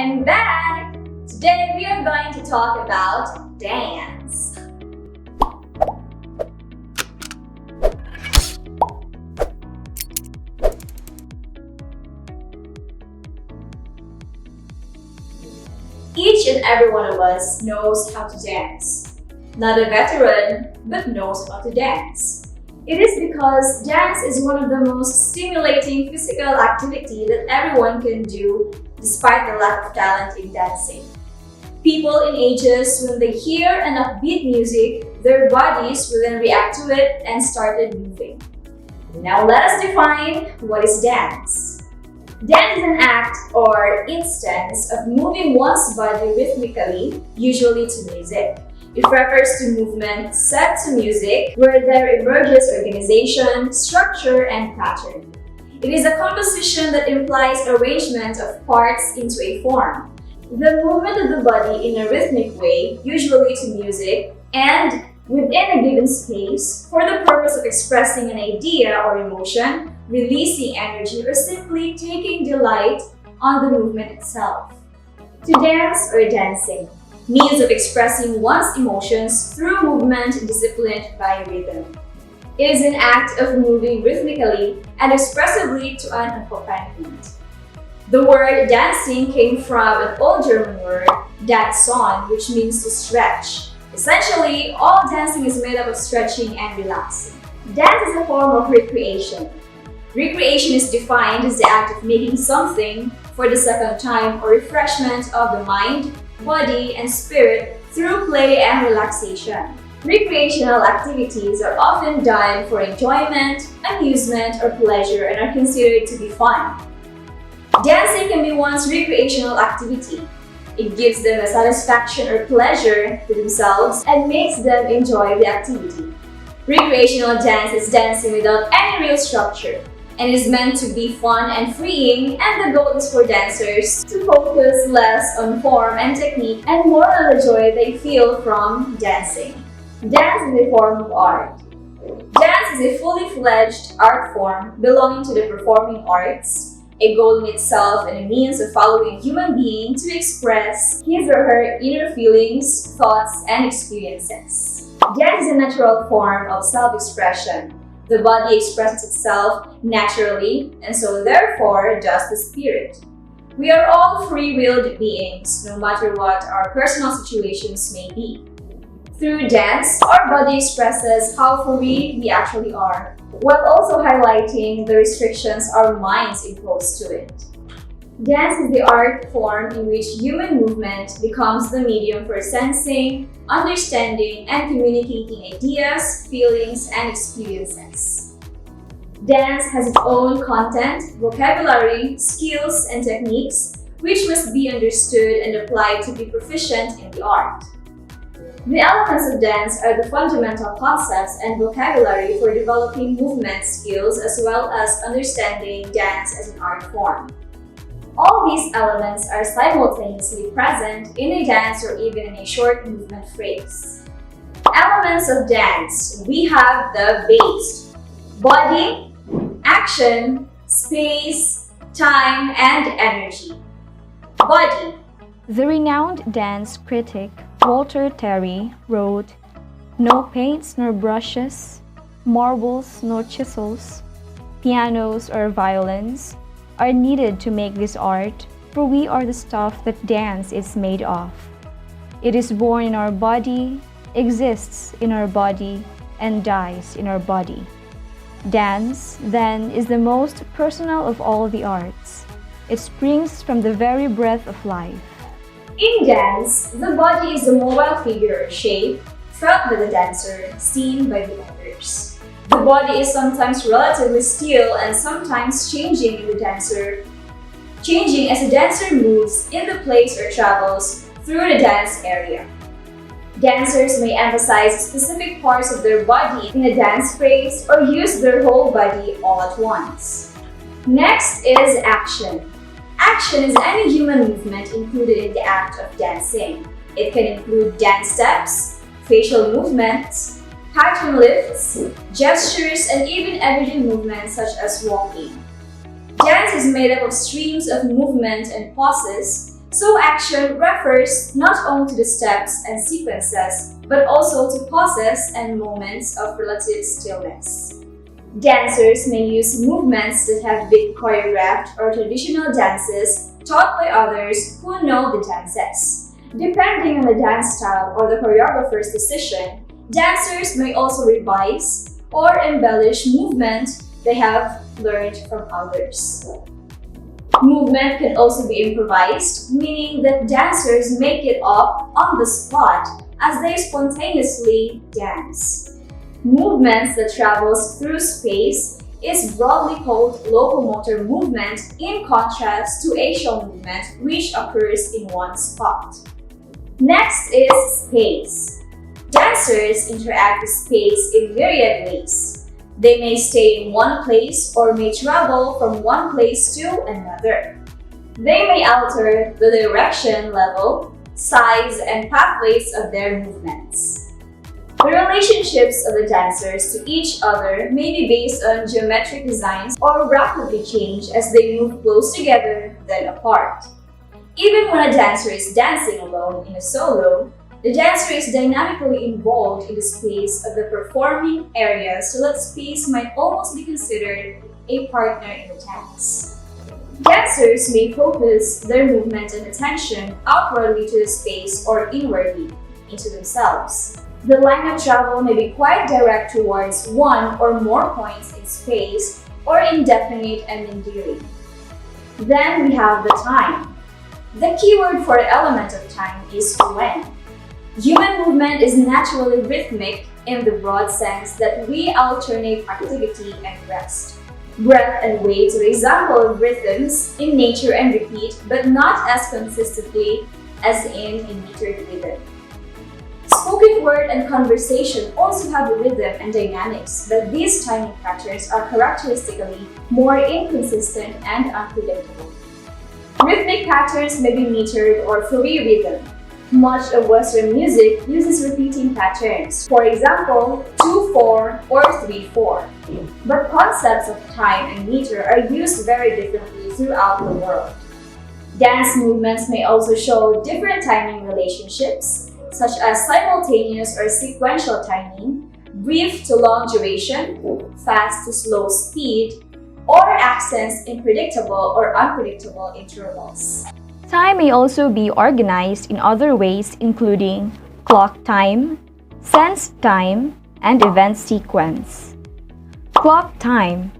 I'm back! Today we are going to talk about dance. Each and every one of us knows how to dance. Not a veteran, but knows how to dance. It is because dance is one of the most stimulating physical activity that everyone can do despite the lack of talent in dancing. People in ages when they hear an upbeat music, their bodies will then react to it and started moving. Now let us define what is dance. Dance is an act or instance of moving one's body rhythmically, usually to music. It refers to movement set to music, where there emerges organization, structure, and pattern. It is a composition that implies arrangement of parts into a form. The movement of the body in a rhythmic way, usually to music, and within a given space, for the purpose of expressing an idea or emotion, releasing energy, or simply taking delight on the movement itself. To dance or dancing, means of expressing one's emotions through movement disciplined by rhythm. It is an act of moving rhythmically and expressively to an accompaniment. The word dancing came from an old German word, danson, which means to stretch. Essentially, all dancing is made up of stretching and relaxing. Dance is a form of recreation. Recreation is defined as the act of making something for the second time or refreshment of the mind, body, and spirit through play and relaxation. Recreational activities are often done for enjoyment, amusement, or pleasure and are considered to be fun. Dancing can be one's recreational activity. It gives them a satisfaction or pleasure to themselves and makes them enjoy the activity. Recreational dance is dancing without any real structure and is meant to be fun and freeing, and the goal is for dancers to focus less on form and technique and more on the joy they feel from dancing. Dance is a form of art. Dance is a fully fledged art form belonging to the performing arts, a goal in itself and a means of following a human being to express his or her inner feelings, thoughts, and experiences. Dance is a natural form of self-expression. The body expresses itself naturally, and so therefore does the spirit. We are all free-willed beings, no matter what our personal situations may be. Through dance, our body expresses how free we actually are, while also highlighting the restrictions our minds impose to it. Dance is the art form in which human movement becomes the medium for sensing, understanding, and communicating ideas, feelings, and experiences. Dance has its own content, vocabulary, skills, and techniques, which must be understood and applied to be proficient in the art. The elements of dance are the fundamental concepts and vocabulary for developing movement skills as well as understanding dance as an art form. All these elements are simultaneously present in a dance or even in a short movement phrase. Elements of dance. We have the base: body, action, space, time, and energy. Body. The renowned dance critic Walter Terry wrote, "No paints nor brushes, marbles nor chisels, pianos or violins are needed to make this art, for we are the stuff that dance is made of. It is born in our body, exists in our body, and dies in our body." Dance, then, is the most personal of all the arts. It springs from the very breath of life. In dance, the body is a mobile figure or shape, felt by the dancer, seen by the others. The body is sometimes relatively still and sometimes changing as the dancer moves in the place or travels through the dance area. Dancers may emphasize specific parts of their body in a dance phrase or use their whole body all at once. Next is action. Action is any human movement included in the act of dancing. It can include dance steps, facial movements, pattern lifts, gestures, and even everyday movements such as walking. Dance is made up of streams of movement and pauses, So action refers not only to the steps and sequences, but also to pauses and moments of relative stillness. Dancers may use movements that have been choreographed or traditional dances taught by others who know the dances. Depending on the dance style or the choreographer's decision, dancers may also revise or embellish movement they have learned from others. Movement can also be improvised, meaning that dancers make it up on the spot as they spontaneously dance. Movements that travels through space is broadly called locomotor movement in contrast to axial movement which occurs in one spot. Next is space. Dancers interact with space in myriad ways. They may stay in one place or may travel from one place to another. They may alter the direction, level, size, and pathways of their movements. The relationships of the dancers to each other may be based on geometric designs or rapidly change as they move close together, then apart. Even when a dancer is dancing alone in a solo, the dancer is dynamically involved in the space of the performing area, so that space might almost be considered a partner in the dance. Dancers may focus their movement and attention outwardly to the space or inwardly into themselves. The line of travel may be quite direct towards one or more points in space or indefinite and enduring. Then we have the time. The keyword for the element of time is when. Human movement is naturally rhythmic in the broad sense that we alternate activity and rest. Breath and weight are examples of rhythms in nature and repeat, but not as consistently as in a metered rhythm. Spoken word and conversation also have a rhythm and dynamics, but these timing patterns are characteristically more inconsistent and unpredictable. Rhythmic patterns may be metered or free rhythm. Much of Western music uses repeating patterns, for example, 2/4 or 3/4. But concepts of time and meter are used very differently throughout the world. Dance movements may also show different timing relationships, such as simultaneous or sequential timing, brief to long duration, fast to slow speed, or accents in predictable or unpredictable intervals. Time may also be organized in other ways, including clock time, sense time, and event sequence. Clock time.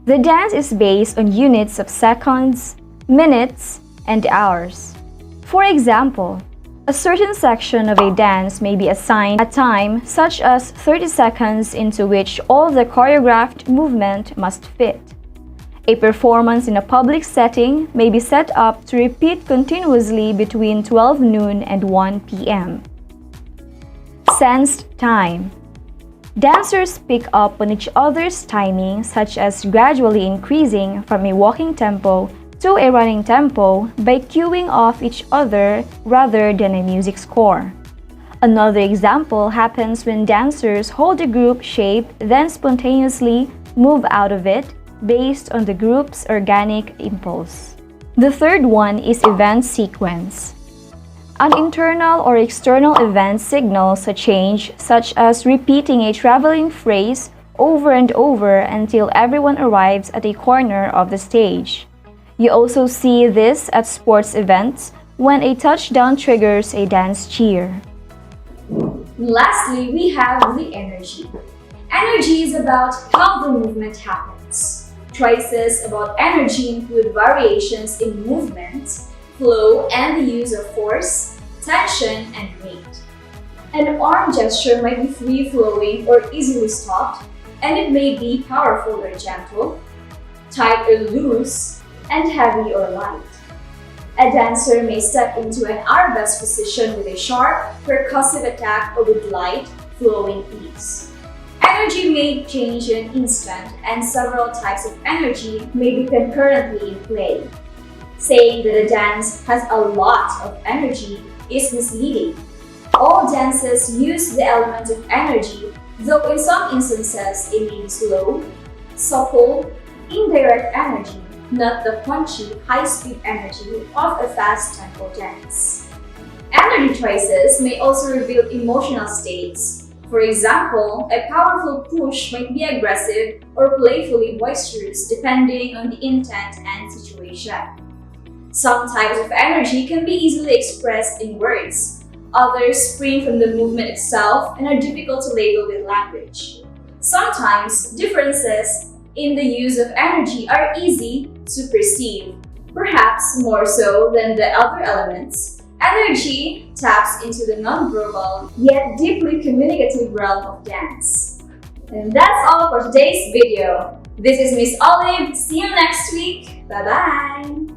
The dance is based on units of seconds, minutes, and hours. For example, a certain section of a dance may be assigned a time such as 30 seconds into which all the choreographed movement must fit. A performance in a public setting may be set up to repeat continuously between 12 noon and 1 p.m. Sensed time. Dancers pick up on each other's timing, such as gradually increasing from a walking tempo to a running tempo by cueing off each other rather than a music score. Another example happens when dancers hold a group shape, then spontaneously move out of it based on the group's organic impulse. The third one is event sequence. An internal or external event signals a change, such as repeating a traveling phrase over and over until everyone arrives at a corner of the stage. You also see this at sports events when a touchdown triggers a dance cheer. Lastly, we have the energy. Energy is about how the movement happens. Choices about energy include variations in movement, flow, and the use of force, tension, and weight. An arm gesture might be free-flowing or easily stopped, and it may be powerful or gentle, tight or loose, and heavy or light. A dancer may step into an arabesque position with a sharp, percussive attack or with light, flowing ease. Energy may change in an instant, and several types of energy may be concurrently in play. Saying that a dance has a lot of energy is misleading. All dances use the element of energy, though in some instances it may be slow, supple, indirect energy, not the punchy, high-speed energy of a fast tempo dance. Energy choices may also reveal emotional states. For example, a powerful push might be aggressive or playfully boisterous depending on the intent and situation. Some types of energy can be easily expressed in words. Others spring from the movement itself and are difficult to label with language. Sometimes, differences in the use of energy are easy to perceive, perhaps more so than the other elements. Energy taps into the nonverbal yet deeply communicative realm of dance. And that's all for today's video. This is Miss Olive. See you next week. Bye-bye.